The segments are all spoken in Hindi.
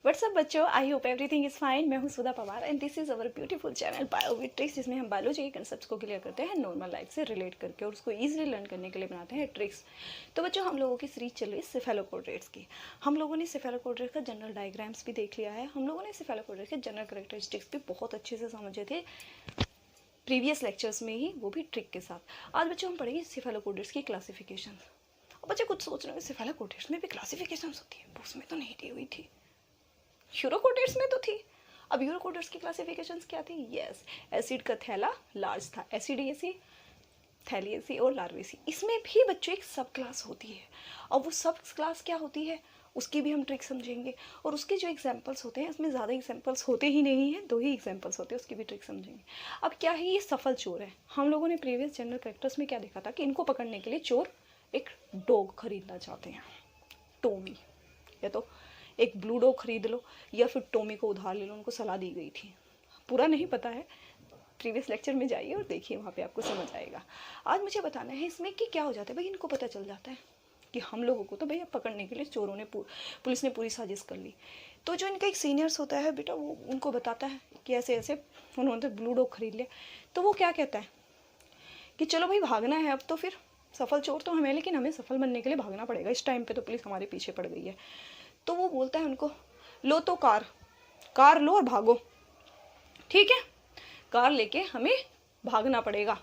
व्हाट्सअप बच्चों, I hope everything is fine. मैं हूँ Sudha Pawar and this is our beautiful channel Bio with Tricks, जिसमें हम बायोलॉजी के कंसेप्ट्स को क्लियर करते हैं नॉर्मल लाइफ से रिलेट करके और उसको ईजिली लर्न करने के लिए बनाते हैं ट्रिक्स। तो बच्चों, हम लोगों की सीरीज चल रही है सेफेलोपोड्रेट्स की। हम लोगों ने सेफेलोपोड्रेट्स का जनरल डायग्राम्स भी देख लिया है। हम लोगों ने सेफेलोपोड्रेट्स के जनरल कैरेक्टरिस्टिक्स भी बहुत अच्छे से समझे थे प्रीवियस लेक्चर्स में ही, वो भी ट्रिक के साथ। आज बच्चों हम पढ़ेंगे सेफेलोपोड्रेट्स की क्लासिफिकेशन। और बच्चे कुछ सोच रहे हैं सेफेलोपोड्रेट्स में भी क्लासिफिकेशन होती है, उसमें तो नहीं दी हुई थी। यूरोकोडेट्स में तो थी। अब यूरोकोडेट्स की क्लासिफिकेशंस क्या थी? यस, एसिड का थैला लार्ज था, एसिडिएसी, थैलिएसी और लार्वेसी। इसमें भी बच्चों एक सब क्लास होती है, और वो सब क्लास क्या होती है उसकी भी हम ट्रिक समझेंगे। और उसके जो एग्जाम्पल्स होते हैं, इसमें ज़्यादा एग्जाम्पल्स होते ही नहीं हैं, 2 ही एग्जाम्पल्स होते हैं, उसकी भी ट्रिक समझेंगे। अब क्या है ये सफल चोर है। हम लोगों ने प्रीवियस जनरल कैरेक्टर्स में क्या देखा था कि इनको पकड़ने के लिए चोर एक डॉग खरीदना चाहते हैं, टॉमी, या तो एक ब्लू डॉग खरीद लो या फिर टॉमी को उधार ले लो, उनको सलाह दी गई थी। पूरा नहीं पता है, प्रीवियस लेक्चर में जाइए और देखिए, वहाँ पे आपको समझ आएगा। आज मुझे बताना है इसमें कि क्या हो जाता है भाई, इनको पता चल जाता है कि हम लोगों को तो भैया पकड़ने के लिए चोरों ने पुलिस ने पूरी साजिश कर ली। तो जो इनका एक सीनियर्स होता है बेटा, वो उनको बताता है कि ऐसे ऐसे उन्होंने ब्लू डॉग खरीद लिया। तो वो क्या कहता है कि चलो भाई भागना है, अब तो फिर सफल चोर तो हमें, लेकिन हमें सफल बनने के लिए भागना पड़ेगा। इस टाइम पे तो पुलिस हमारे पीछे पड़ गई है। तो वो बोलता है उनको, लो तो कार लो और भागो। ठीक है, कार लेके हमें भागना पड़ेगा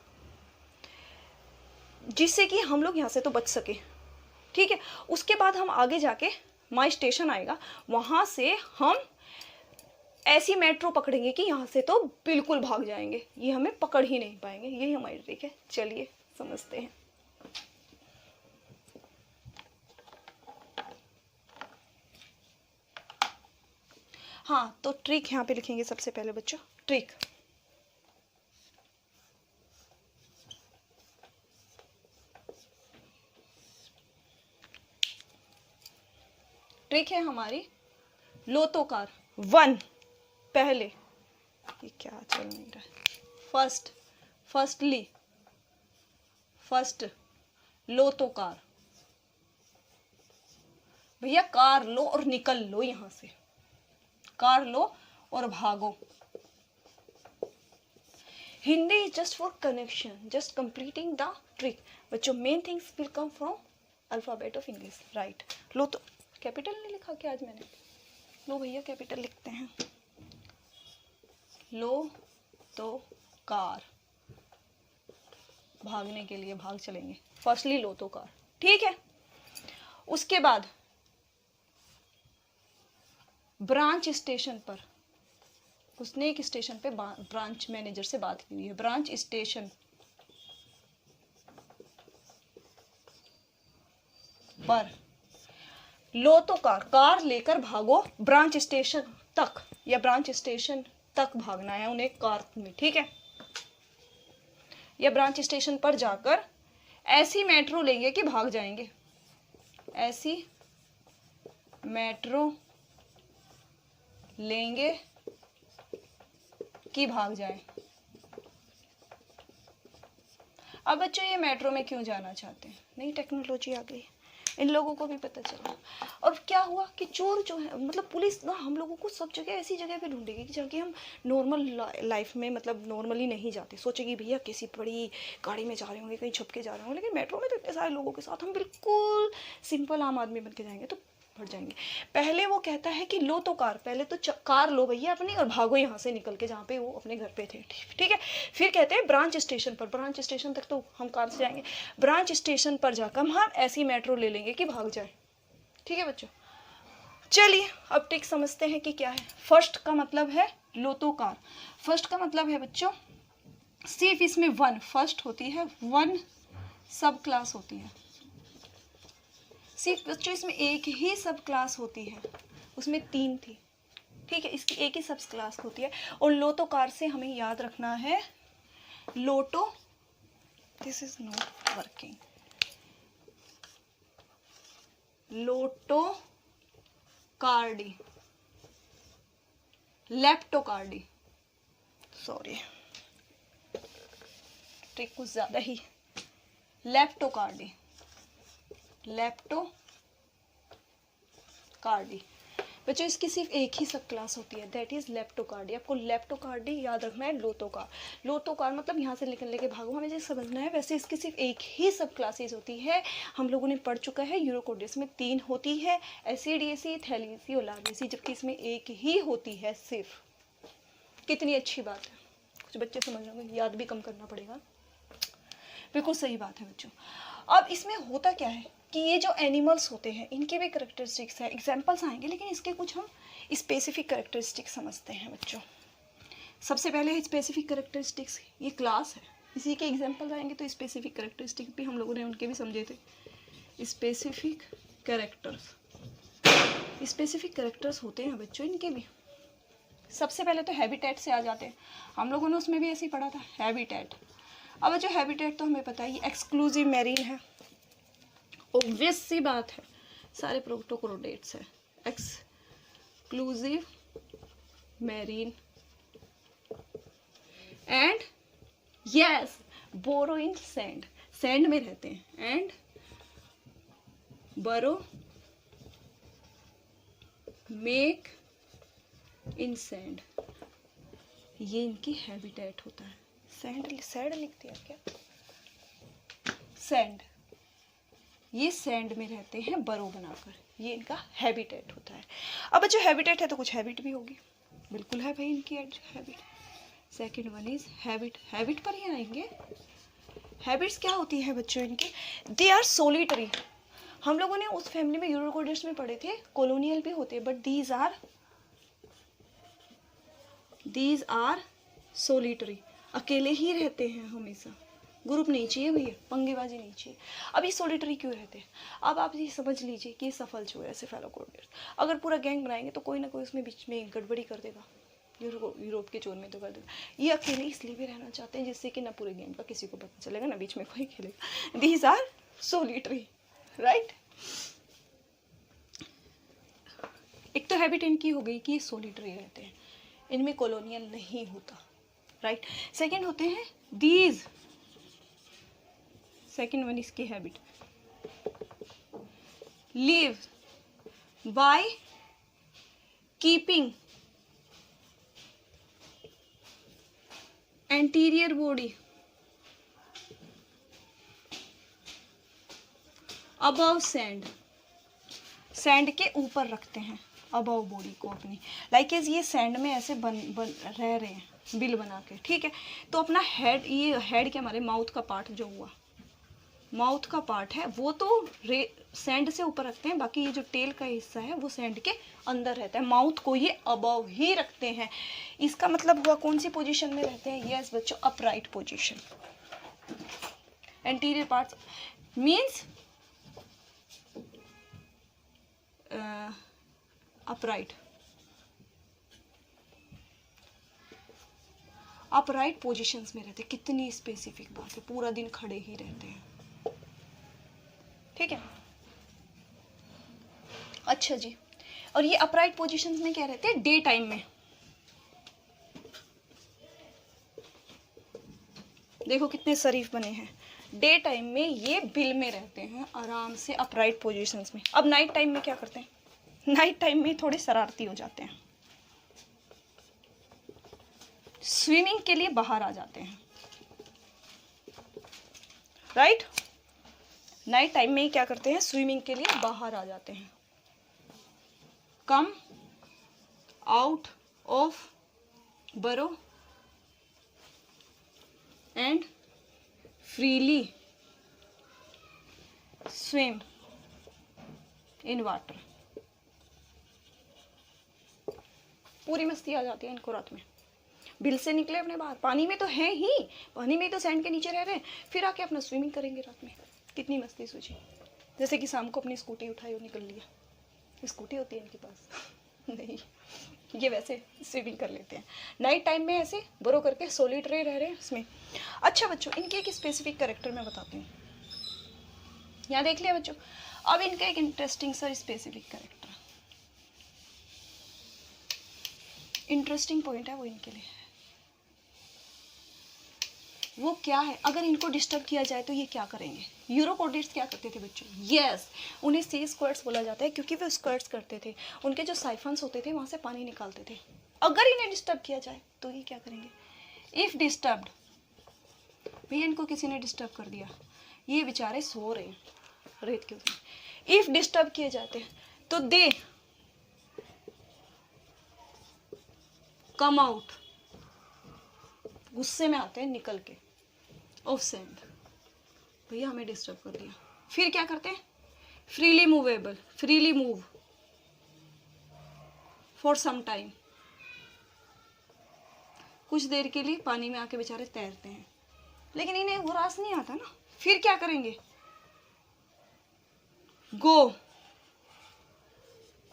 जिससे कि हम लोग यहाँ से तो बच सके। ठीक है, उसके बाद हम आगे जाके माई स्टेशन आएगा, वहाँ से हम ऐसी मेट्रो पकड़ेंगे कि यहाँ से तो बिल्कुल भाग जाएंगे, ये हमें पकड़ ही नहीं पाएंगे। यही हमारी ट्रिक है। चलिए समझते हैं। हाँ, तो ट्रिक यहाँ पे लिखेंगे सबसे पहले बच्चों। ट्रिक ट्रिक है हमारी, लो तो कार 1 पहले, ये क्या चल नहीं रहा है, फर्स्ट लो तो कार, भैया कार लो और निकल लो यहां से, कार लो और भागो। Hindi is just for connection, just completing the trick. बच्चों, main things will come from alphabet of English, right. लो तो कैपिटल नहीं लिखा क्या आज मैंने? लो भैया कैपिटल लिखते हैं। लो तो कार, भागने के लिए भाग चलेंगे। फर्स्टली लो तो कार, ठीक है। उसके बाद ब्रांच स्टेशन पर, उसने एक स्टेशन पे ब्रांच मैनेजर से बात की हुई है। ब्रांच स्टेशन पर लो तो कार लेकर भागो ब्रांच स्टेशन तक, या ब्रांच स्टेशन तक भागना है उन्हें कार में, ठीक है। या ब्रांच स्टेशन पर जाकर ऐसी मेट्रो लेंगे कि भाग जाएंगे, ऐसी मेट्रो लेंगे कि भाग जाए। अब बच्चों, ये मेट्रो में क्यों जाना चाहते हैं? नई टेक्नोलॉजी आ गई, इन लोगों को भी पता चला। और क्या हुआ कि चोर जो है, मतलब पुलिस ना हम लोगों को सब जगह ऐसी जगह पे ढूंढेगी कि जहाँ हम नॉर्मल लाइफ में मतलब नॉर्मली नहीं जाते। सोचेगी भैया किसी बड़ी गाड़ी में जा रहे होंगे, कहीं छुप के जा रहे होंगे, लेकिन मेट्रो में तो इतने सारे लोगों के साथ हम बिल्कुल सिंपल आम आदमी बन के जाएंगे तो फट जाएंगे। पहले वो कहता है कि लो तो कार, पहले तो कार लो भैया अपनी और भागो यहाँ से निकल के, जहाँ पे वो अपने घर पे थे, ठीक है। फिर कहते हैं ब्रांच स्टेशन पर, ब्रांच स्टेशन तक तो हम कार से जाएंगे, ब्रांच स्टेशन पर जाकर हम ऐसी मेट्रो ले लेंगे कि भाग जाए, ठीक है बच्चों। चलिए अब ट्रिक समझते हैं कि क्या है। फर्स्ट का मतलब है लो तो कार, फर्स्ट का मतलब है बच्चों सिर्फ इसमें 1 फर्स्ट होती है, 1 सब क्लास होती है। सिर्फ बच्चों इसमें एक ही सब क्लास होती है, उसमें 3 थी, ठीक है। इसकी एक ही सब क्लास होती है। और लोटो कार से हमें याद रखना है लोटो, दिस इज नॉट वर्किंग, लोटो कार्डी, लेप्टोकार्डी, सॉरी ट्रिक कुछ ज्यादा ही, लेप्टोकार्डी, लेप्टोकार्डी। बच्चों इसकी सिर्फ एक ही सब क्लास होती है, दैट इज लेप्टोकार्डी। आपको लेप्टोकार्डी याद रखना है, लोटोकार। लोटोकार मतलब यहाँ से निकल लेके भागो, हमें जैसे समझना है वैसे इसकी सिर्फ एक ही सब क्लासेस होती है। हम लोगों ने पढ़ चुका है यूरोकोर्डियस में 3 होती है, एसिडियसी, थैलीसी और लार्वेसी, जबकि इसमें एक ही होती है सिर्फ। कितनी अच्छी बात है, कुछ बच्चे समझ लेंगे, याद भी कम करना पड़ेगा। बिल्कुल सही बात है बच्चों। अब इसमें होता क्या है कि ये जो एनिमल्स होते हैं इनके भी करेक्टरिस्टिक्स हैं, एग्जाम्पल्स आएंगे, लेकिन इसके कुछ हम स्पेसिफिक करेक्टरिस्टिक्स समझते हैं बच्चों। सबसे पहले है स्पेसिफिक करेक्टरिस्टिक्स, ये क्लास है, इसी के एग्जाम्पल आएंगे तो स्पेसिफिक करेक्टरिस्टिक भी हम लोगों ने उनके भी समझे थे। स्पेसिफिक कैरेक्टर्स, स्पेसिफिक कैरेक्टर्स होते हैं बच्चों इनके भी। सबसे पहले तो हैबिटेट से आ जाते हैं, हम लोगों ने उसमें भी ऐसे ही पढ़ा था, हैबिटेट। अब जो हैबिटेट तो हमें पता है ये एक्सक्लूसिव मैरीन है, ऑब्वियस सी बात है, सारे प्रोटोकोरोडेट्स है, exclusive marine and yes burrow in sand, sand में रहते हैं, एंड बरो मेक इन सैंड, ये इनकी हैबिटेट होता है। सैंड सैंड लिख दिया क्या, सैंड, ये सैंड में रहते हैं बरो बनाकर, ये इनका हैबिटेट होता है। अब जो हैबिटेट है तो कुछ हैबिट भी होगी, बिल्कुल है भाई इनकी habit. Second one is habit, habit पर ही आएंगे। हैबिट्स क्या होती है बच्चों इनके, दे आर सोलिटरी। हम लोगों ने उस फैमिली में यूरोकोर्डियस में पढ़े थे, कॉलोनियल भी होते हैं, बट दीज आर सोलिटरी, अकेले ही रहते हैं हमेशा, ग्रुप नहीं चाहिए भैया, पंगेबाजी नहीं चाहिए। अब ये सोलिटरी क्यों रहते हैं, अब आप ये समझ लीजिए कि ये सफल जो है सेफेलोकोर्डियस, अगर पूरा गैंग बनाएंगे तो कोई ना कोई उसमें बीच में गड़बड़ी कर देगा, यूरोप के चोर में तो कर देगा। ये अकेले इसलिए भी रहना चाहते हैं जिससे कि ना पूरे गेम का किसी को पता चलेगा, ना बीच में कोई खेलेगा। These are solitary, right. एक तो हैबिट इनकी हो गई कि ये सोलिटरी रहते हैं, इनमें कॉलोनियल नहीं होता, राइट। सेकेंड होते हैं दीज, सेकेंड वन इसकी habit, live by keeping anterior body above sand, sand के ऊपर रखते हैं अबव बॉडी को अपनी, लाइक एज ये सैंड में ऐसे बन रह रहे हैं बिल बना के, ठीक है। तो अपना हेड, ये हेड के हमारे माउथ का पार्ट जो हुआ, माउथ का पार्ट है वो तो सैंड से ऊपर रखते हैं, बाकी ये जो टेल का हिस्सा है वो सैंड के अंदर रहता है, माउथ को ये अबव ही रखते हैं। इसका मतलब हुआ कौन सी पोजीशन में रहते हैं, यस बच्चों upright position. Anterior parts means upright, upright positions में रहते हैं। कितनी स्पेसिफिक बात है, पूरा दिन खड़े ही रहते हैं, ठीक है। अच्छा जी, और ये अपराइट पोजीशंस में क्या रहते हैं, डे टाइम में। देखो कितने शरीफ बने हैं, डे टाइम में ये बिल में रहते हैं आराम से अपराइट पोजीशंस में। अब नाइट टाइम में क्या करते हैं, नाइट टाइम में थोड़े शरारती हो जाते हैं, स्विमिंग के लिए बाहर आ जाते हैं, राइट। नाइट टाइम में क्या करते हैं, स्विमिंग के लिए बाहर आ जाते हैं। कम आउट ऑफ बरो and freely swim in water, पूरी मस्ती आ जाती है इनको रात में, बिल से निकले अपने बाहर, पानी में तो है ही, पानी में तो सैंड के नीचे रह रहे हैं, फिर आके अपना स्विमिंग करेंगे रात में। कितनी मस्ती सोची, जैसे कि शाम को अपनी स्कूटी उठाई और निकल लिया। स्कूटी होती है इनके पास नहीं, ये वैसे स्विमिंग कर लेते हैं नाइट टाइम में, ऐसे बोरो करके सोलिटरी रह रहे हैं इसमें। अच्छा बच्चों, इनके एक स्पेसिफिक कैरेक्टर मैं बताती हूँ, यहाँ देख लिया बच्चों। अब इनका एक इंटरेस्टिंग सा स्पेसिफिक कैरेक्टर, इंटरेस्टिंग पॉइंट है वो इनके लिए। वो क्या है, अगर इनको डिस्टर्ब किया जाए तो ये क्या करेंगे। यूरोकोडेट्स क्या करते थे बच्चों, यस उन्हें सी स्क्वर्ट्स बोला जाता है क्योंकि वो स्क्वर्ट्स करते थे, उनके जो साइफन्स होते थे वहाँ से पानी निकालते थे। अगर इन्हें डिस्टर्ब किया जाए तो ये क्या करेंगे, इफ़ डिस्टर्ब्ड, भैया इनको किसी ने डिस्टर्ब कर दिया, ये बेचारे सो रहे हैं रेत के ऊपर, इफ़ डिस्टर्ब किए जाते हैं तो दे कम आउट, गुस्से में आते हैं निकल के, ऑफ सेंड, भैया हमें डिस्टर्ब कर दिया। फिर क्या करते हैं, freely movable, freely move for some time, कुछ देर के लिए पानी में आके बेचारे तैरते हैं, लेकिन इन्हें वो रास नहीं आता ना। फिर क्या करेंगे, go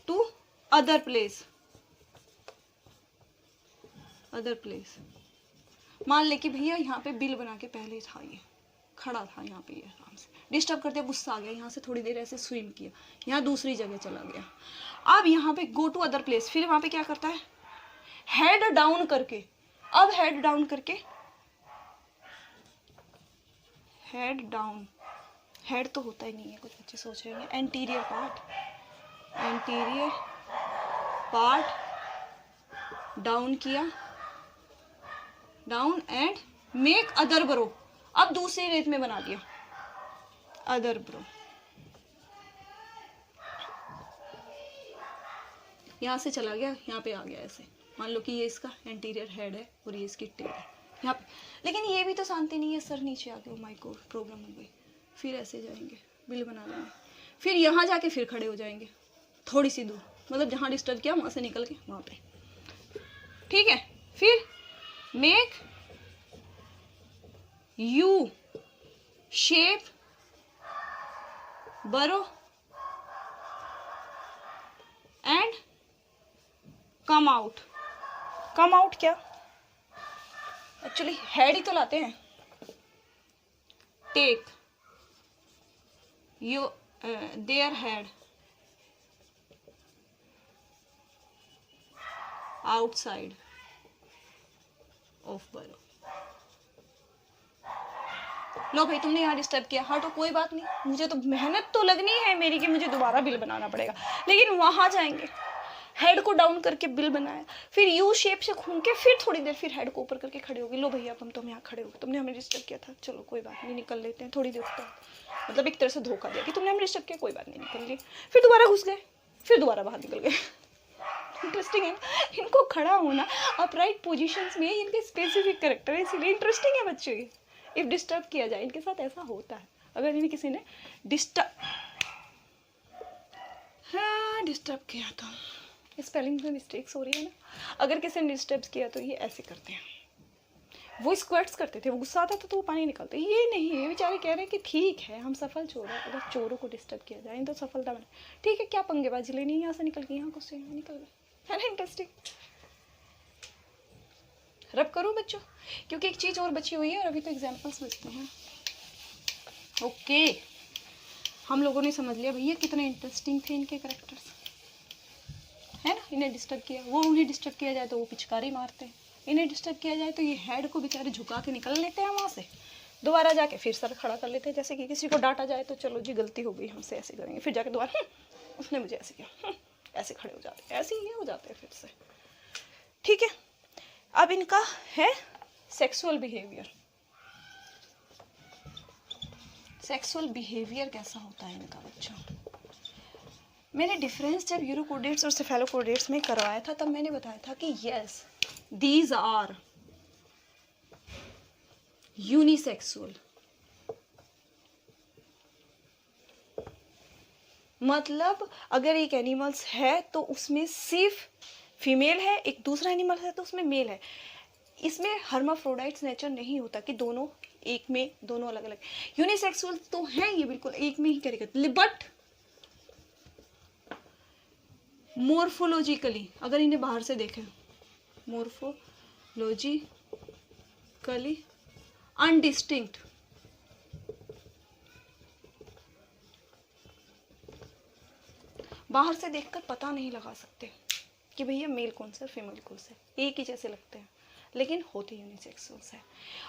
to other place, other place, मान ले कि भैया यहाँ पे बिल बना के पहले था, ये खड़ा था यहाँ पे, ये आराम से डिस्टर्ब करते, गुस्सा आ गया, यहाँ से थोड़ी देर ऐसे स्विम किया, यहाँ दूसरी जगह चला गया, अब यहाँ पे गो टू अदर प्लेस, फिर वहाँ पे क्या करता है, हेड डाउन करके, अब हेड डाउन करके, हेड डाउन, हेड तो होता ही नहीं है, कुछ बच्चे सोच रहे हैं anterior part, anterior part down किया, down and make other bro, अब दूसरी रेत में बना दिया अदर ब्रो, यहाँ से चला गया यहाँ पे आ गया, ऐसे मान लो कि ये इसका एंटीरियर हेड है और ये इसकी टेल है यहाँ पे, लेकिन ये भी तो शांति नहीं है, सर नीचे आ गया, माई को प्रॉब्लम हो गई, फिर ऐसे जाएंगे बिल बना लेंगे, फिर यहाँ जाके फिर खड़े हो जाएंगे थोड़ी सी दूर, मतलब जहाँ डिस्टर्ब किया वहाँ से निकल के वहाँ पे, ठीक है। फिर make you shape burrow and come out, come out क्या, एक्चुअली हेड ही तो लाते हैं, take you their head outside of burrow, लो भाई तुमने यहाँ डिस्टर्ब किया, हाँ तो कोई बात नहीं, मुझे तो मेहनत तो लगनी है मेरी कि मुझे दोबारा बिल बनाना पड़ेगा, लेकिन वहाँ जाएंगे, हेड को डाउन करके बिल बनाया, फिर यू शेप से घूम के फिर थोड़ी देर फिर हेड को ऊपर करके खड़े हो गए, लो भैया अब तुम यहाँ खड़े हो गए, तुमने हमें डिस्टर्ब किया था, चलो कोई बात नहीं निकल लेते हैं थोड़ी देर तक, मतलब एक तरह से धोखा दिया कि तुमने हमें डिस्टर्ब किया, कोई बात नहीं निकल लिए, फिर दोबारा घुस गए, फिर दोबारा बाहर निकल गए। इंटरेस्टिंग है ना, इनको खड़ा होना अपराइट पोजीशंस में इनके स्पेसिफिक कैरेक्टर है, इसीलिए इंटरेस्टिंग है बच्चों ये। इफ डिस्टर्ब किया जाए, इनके साथ ऐसा होता है, अगर इन्हें किसी ने डिस्टर्ब किया तो स्पेलिंग में मिस्टेक्स हो रही है ना, अगर किसी ने डिस्टर्ब किया तो ये ऐसे करते हैं, वो स्क्वर्ट्स करते थे, वो गुस्सा आता था तो वो पानी निकालते, ये नहीं, ये बेचारे कह रहे हैं कि ठीक है हम सफल चोर हैं, अगर चोरों को डिस्टर्ब किया जाए तो सफलता बने, ठीक है क्या पंगेबाजी लेनी है, यहाँ से निकल के यहाँ गुस्से यहाँ निकल गए, है ना इंटरेस्टिंग। रब करूँ बच्चों, क्योंकि एक चीज़ और बची हुई है और अभी तो एग्जाम्पल्स बचते हैं। ओके हम लोगों ने समझ लिया भैया कितने इंटरेस्टिंग थे इनके करेक्टर्स, है ना। इन्हें डिस्टर्ब किया, वो उन्हें डिस्टर्ब किया जाए तो वो पिचकारी मारते हैं, इन्हें डिस्टर्ब किया जाए तो ये हेड को बेचारे झुका के निकल लेते हैं वहाँ से, दोबारा जाके फिर सर खड़ा कर लेते हैं, जैसे कि किसी को डांटा जाए तो चलो जी गलती हो गई हमसे, ऐसे करेंगे, फिर जाके दोबारा उसने मुझे ऐसे किया, ऐसे खड़े हो जाते हैं, ऐसे ही हो जाते हैं फिर से, ठीक है। अब इनका है सेक्सुअल बिहेवियर, सेक्सुअल बिहेवियर कैसा होता है इनका बच्चों। मैंने डिफरेंस जब यूरोकोडेट्स और सेफेलोकोडेट्स में करवाया था तब मैंने बताया था कि यस दीज आर यूनिसेक्सुअल, मतलब अगर एक एनिमल्स है तो उसमें सिर्फ फीमेल है, एक दूसरा एनिमल है तो उसमें मेल है, इसमें हर्माफ्रोडाइट्स नेचर नहीं होता कि दोनों एक में, दोनों अलग अलग। यूनिसेक्सुअल तो है ये बिल्कुल एक में ही करेगा, बट मोर्फोलॉजिकली अगर इन्हें बाहर से देखें, मोर्फोलॉजिकली अनडिस्टिंक्ट, बाहर से देखकर पता नहीं लगा सकते कि भैया मेल कौन सा फीमेल कौन सा, एक ही जैसे लगते हैं, लेकिन होते यूनिसेक्सुअल्स है।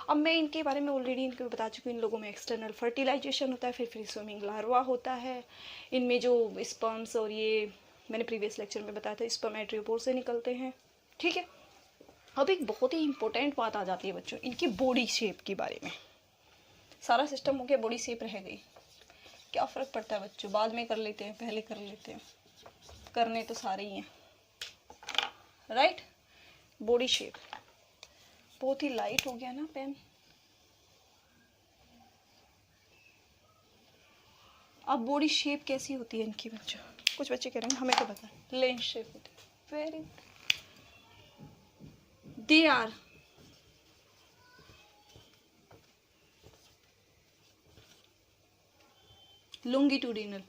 अब मैं इनके बारे में ऑलरेडी इनको बता चुकी हूँ। इन लोगों में एक्सटर्नल फर्टिलाइजेशन होता है, फिर फ्री स्विमिंग लार्वा होता है। इनमें जो स्पर्म्स और ये मैंने प्रीवियस लेक्चर में बताया था स्पर्मेट्रियोपोर से निकलते हैं, ठीक है। अब एक बहुत ही इंपॉर्टेंट बात आ जाती है बच्चों, इनकी बॉडी शेप के बारे में। सारा सिस्टम हो गया, बॉडी शेप रह गई, क्या फ़र्क पड़ता है बच्चों, बाद में कर लेते हैं, पहले कर लेते हैं, करने तो सारे ही हैं, राइट। बॉडी शेप बहुत ही लाइट हो गया ना पेन। अब बॉडी शेप कैसी होती है इनकी बच्चों, कुछ बच्चे कह रहे हैं हमें तो पता है, लेंस शेप होती है। Very they are longitudinal,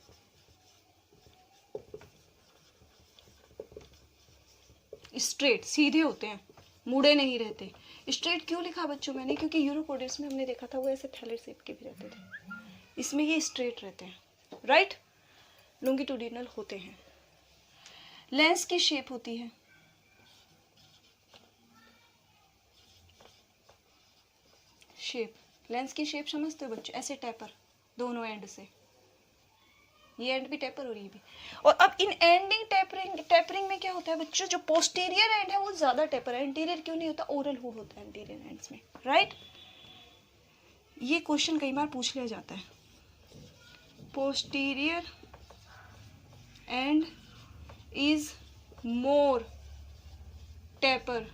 straight सीधे होते हैं, मुड़े नहीं रहते। स्ट्रेट क्यों लिखा बच्चों मैंने, क्योंकि यूरोकोडेट्स में हमने देखा था वो ऐसे थैलेड शेप के भी रहते थे, इसमें ये स्ट्रेट रहते हैं, राइट। लॉन्गिट्यूडिनल होते हैं। लेंस की शेप होती है, शेप, लेंस की शेप समझते हो बच्चों, ऐसे टेपर दोनों एंड से, ये एंड भी टेपर और ये भी। और अब इन एंडिंग टेपरिंग में क्या होता है बच्चों, जो पोस्टीरियर एंड है वो ज्यादा टेपर है, इंटीरियर क्यों नहीं होता, ओरल हुड होता है इंटीरियर एंड्स में, राइट। ये क्वेश्चन कई बार पूछ लिया जाता है, posterior end is more taper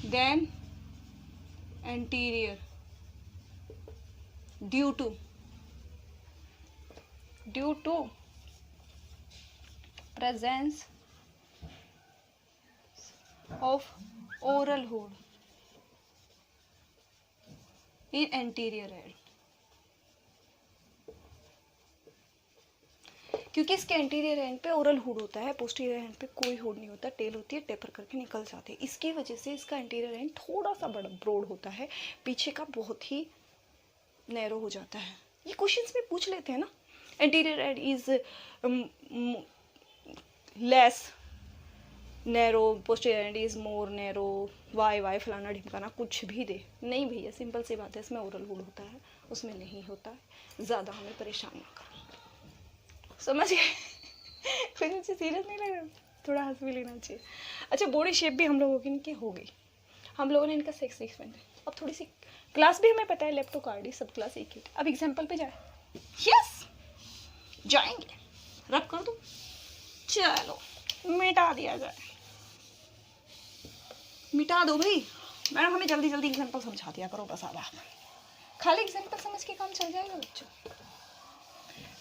than anterior due to presence of oral hood in anterior end। क्योंकि इसके एंटीरियर एंड पे ओरल हुड होता है, पोस्टीरियर एंड पे कोई हुड नहीं होता, टेल होती है, टेपर करके निकल जाते हैं। इसकी वजह से इसका एंटीरियर एंड थोड़ा सा बड़ा ब्रॉड होता है, पीछे का बहुत ही नैरो हो जाता है। ये क्वेश्चंस में पूछ लेते हैं ना, anterior end is less narrow, posterior end is more narrow, why फलाना ढिमकाना कुछ भी दे, नहीं भैया सिंपल सी बात है, इसमें ओरल हुड होता है, उसमें नहीं होता है। ज़्यादा हमें परेशान ना करो, समझ गए। कुछ मुझे सीरियस नहीं लग रहा, थोड़ा हंस भी लेना चाहिए। अच्छा, बॉडी शेप भी हम लोगों की इनकी हो गई, हम लोगों ने इनका सेक्स एक्सपेंड। अब थोड़ी सी क्लास भी हमें पता है, लेप्टोकार्डी सब क्लास एक ही। अब एग्जाम्पल पे जाए, यस जाएंगे, रब कर दो, चलो मिटा दिया जाए, मिटा दो भाई। मैडम हमें जल्दी जल्दी एग्जाम्पल समझा दिया करो बस, अब आप खाली एग्जाम्पल समझ के काम चल जाएगा बच्चों,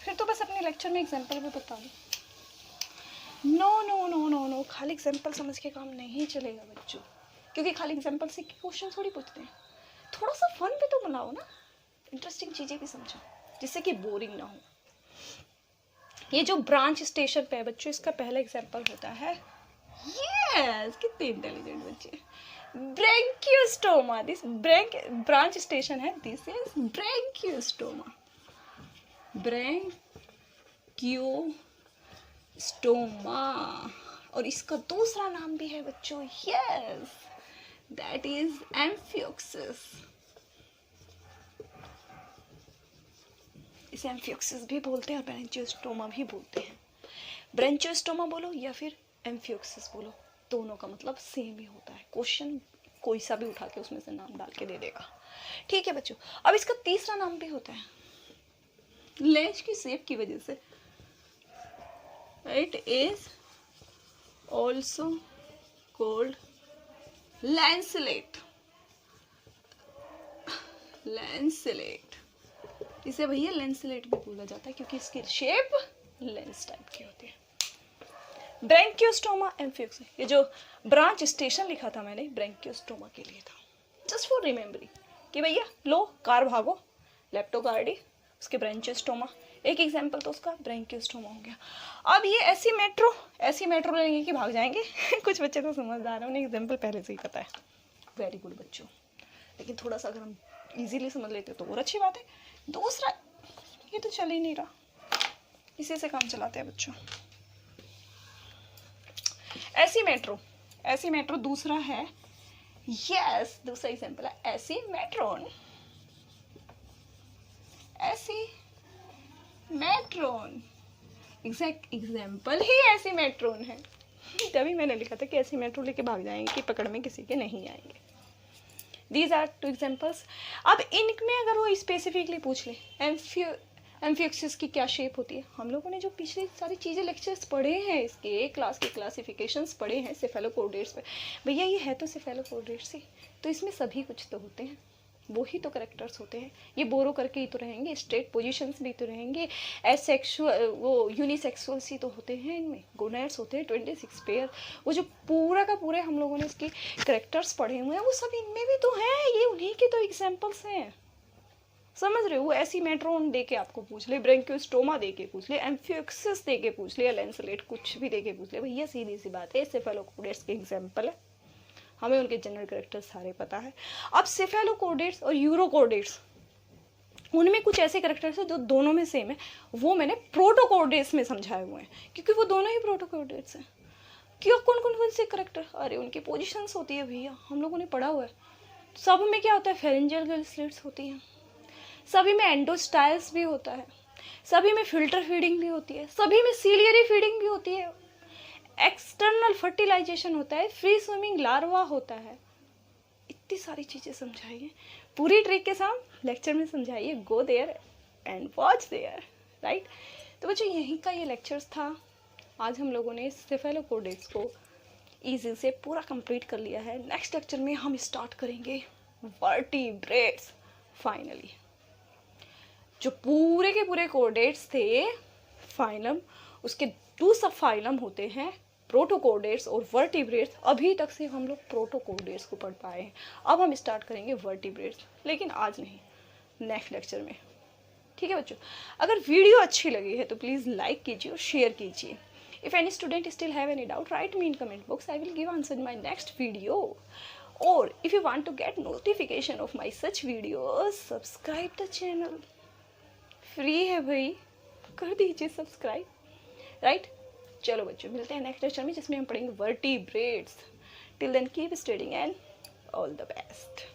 फिर तो बस अपने लेक्चर में एग्जाम्पल भी बता दो। No no no no no, खाली एग्जाम्पल समझ के काम नहीं चलेगा बच्चों, क्योंकि खाली एग्जाम्पल से क्वेश्चन थोड़ी पूछते हैं, थोड़ा सा फन भी तो बनाओ ना, इंटरेस्टिंग चीज़ें भी समझो जिससे कि बोरिंग ना हो। ये जो ब्रांच स्टेशन पे है बच्चों, इसका पहला एग्जाम्पल होता है, यस कितने इंटेलिजेंट बच्चे, ब्रैंकियोस्टोमा। दिस ब्रांच स्टेशन है, दिस इज ब्रैंकियोस्टोमा, ब्रैंकियोस्टोमा। और इसका दूसरा नाम भी है बच्चों, यस दैट इज एम्फियोक्सिस। इसे एम्फियोक्सिस भी बोलते हैं और ब्रैंकियोस्टोमा भी बोलते हैं। ब्रैंकियोस्टोमा बोलो या फिर एम्फियोक्सिस बोलो, दोनों का मतलब सेम ही होता है। क्वेश्चन कोई सा भी उठा के उसमें से नाम डाल के दे देगा, ठीक है बच्चों। अब इसका तीसरा नाम भी होता है, लेंस की शेप की वजह से, it is also called lancelet. Lancelet, इसे भैया लैंसलेट भी बोला जाता है क्योंकि इसकी शेप लेंस टाइप की होती है। ब्रैंकियोस्टोमा एम्फियोक्सिस, ये जो ब्रांच स्टेशन लिखा था मैंने ब्रैंकियोस्टोमा के लिए था, जस्ट फॉर रिमेम्बरिंग कि भैया लो कार भागो, लेप्टोकार्डी, उसके ब्रैंकियोस्टोमा, एक एग्जाम्पल तो उसका ब्रैंकियोस्टोमा हो गया। अब ये ऐसी मेट्रो लेंगे कि भाग जाएंगे। कुछ बच्चे तो समझदार हैं, उन्हें एग्जाम्पल पहले से ही पता है, वेरी गुड बच्चों। लेकिन थोड़ा सा अगर हम इजीली समझ लेते तो और अच्छी बात है। दूसरा, ये तो चल ही नहीं रहा, इसी से काम चलाते हैं बच्चों। ऐसी मेट्रो एसीमेट्रो दूसरा है, यस दूसरा एग्जाम्पल है एसीमेट्रॉन। एसीमेट्रॉन एग्जैक्ट एग्जाम्पल ही एसीमेट्रॉन है। तभी मैंने लिखा था कि एसीमेट्रो लेके भाग जाएंगे कि पकड़ में किसी के नहीं आएंगे। These are 2 examples. अब इनमें अगर वो स्पेसिफिकली पूछ ले एम्फियोक्सिस की क्या शेप होती है, हम लोगों ने जो पिछली सारी चीज़ें लेक्चर्स पढ़े हैं, इसके क्लास के क्लासिफिकेशंस पढ़े हैं सेफेलोकोर्डेट्स पे, भैया ये है तो सेफेलोकोर्डेट्स ही, तो इसमें सभी कुछ तो होते हैं, वो ही तो करेक्टर्स होते हैं। ये बोरो करके ही तो रहेंगे, स्ट्रेट पोजीशंस भी तो रहेंगे, एसेक्सुअल वो यूनिसेक्सुअल्स ही तो होते हैं, इनमें गोनेड्स होते हैं 26 पेयर। वो जो पूरा का पूरे हम लोगों ने इसके करेक्टर्स पढ़े हुए हैं वो सब इनमें भी तो हैं, ये उन्हीं के तो एग्जाम्पल्स हैं, समझ रहे हो। वो एसीमेट्रॉन दे के आपको पूछ ले, ब्रेंकियोस्टोमा दे के पूछ ले, एम्फियोक्सिस दे के पूछ ले, या लेंसलेट कुछ भी दे के पूछ ले, भैया सीधी सी बात है सेफेलोकोर्डेट्स के एग्जाम्पल है, हमें उनके जनरल कैरेक्टर्स सारे पता है। अब सेफेलोकोर्डेट्स और यूरोकोर्डेट्स, उनमें कुछ ऐसे कैरेक्टर्स हैं जो दोनों में सेम है, वो मैंने प्रोटोकोर्डेट्स में समझाए हुए हैं, क्योंकि वो दोनों ही प्रोटोकोर्डेट्स हैं। क्यों, कौन से कैरेक्टर, अरे उनकी पोजीशंस होती है भैया, हम लोगों ने पढ़ा हुआ है। सब में क्या होता है, फेरेंजियल स्लिट्स होती हैं, सभी में एंडोस्टाइल्स भी होता है, सभी में फिल्टर फीडिंग भी होती है, सभी में सीलियरी फीडिंग भी होती है, एक्सटर्नल फर्टिलाइजेशन होता है, फ्री स्विमिंग लार्वा होता है, इतनी सारी चीज़ें समझाइए पूरी ट्रिक के साथ लेक्चर में समझाइए। Go there and watch there, right. तो बच्चों यहीं का ये लेक्चर्स था। आज हम लोगों ने सेफेलोकोर्डेट्स को ईजी से पूरा कंप्लीट कर लिया है। नेक्स्ट लेक्चर में हम स्टार्ट करेंगे वर्टिब्रेट्स। फाइनली जो पूरे के पूरे कोर्डेट्स थे फाइलम, उसके 2 सब फाइलम होते हैं, प्रोटोकोर्डेट्स और वर्टिब्रेट्स। अभी तक से हम लोग प्रोटोकोर्डेट्स को पढ़ पाए हैं, अब हम स्टार्ट करेंगे वर्टिब्रेट्स, लेकिन आज नहीं, नेक्स्ट लेक्चर में, ठीक है बच्चों। अगर वीडियो अच्छी लगी है तो प्लीज़ लाइक कीजिए और शेयर कीजिए। If any student still have any doubt, write me in comment box, I will give answer in my next video. और if you want to get notification of my such videos, subscribe the channel, free है भाई, कर दीजिए सब्सक्राइब, राइट। चलो बच्चों मिलते हैं नेक्स्ट लेक्चर में, जिसमें हम पढ़ेंगे vertebrates. Till then keep studying and all the best.